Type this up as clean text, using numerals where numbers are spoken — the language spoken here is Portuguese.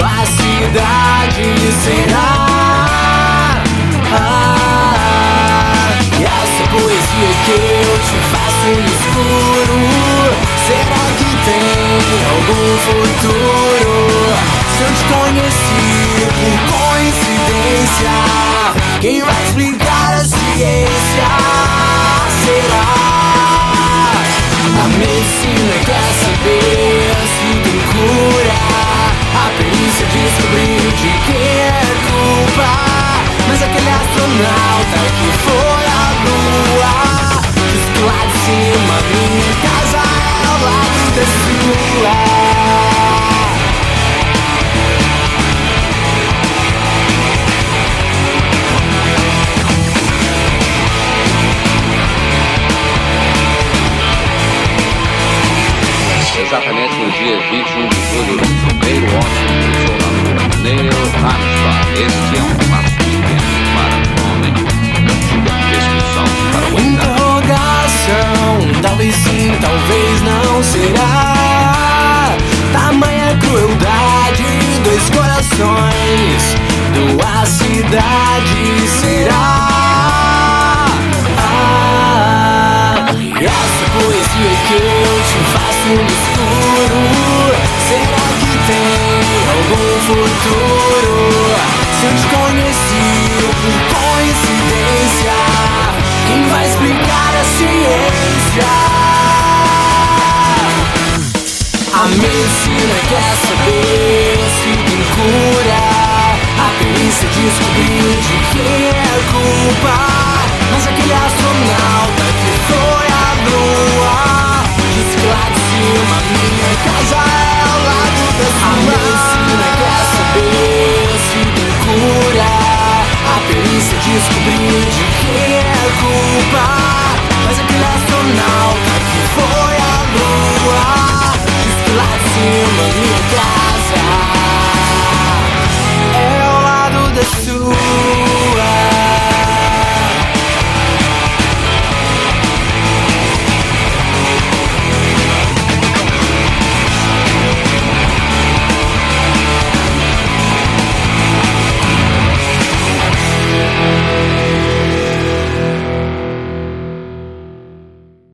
a cidade será. E essa poesia que eu te faço no escuro, será que tem algum futuro? Se eu te conheci por coincidência, quem vai explicar a ciência será? A medicina quer saber se tem cura, a perícia descobriu de quem é culpa. Mas aquele astronauta que foi à lua diz que lá de cima minha casa é ao lado da sua. Exatamente no dia 21 de julho, o primeiro homem pisou na Lua, Neil Armstrong. Este é um passo pequeno para o homem, um gigantesco salto para o Interrogação, talvez sim, talvez não será. Tamanha crueldade, dois corações, duas cidades será. E essa poesia que eu te faço no escuro, será que tem algum futuro? Se eu te conheci por coincidência, quem vai explicar a ciência? A medicina quer saber se tem cura, a perícia descobriu de quem é a culpa. Mas aquele astronauta que foi à lua diz que lá de cima minha casa é ao lado da sua. A medicina quer saber se tem cura, a perícia descobriu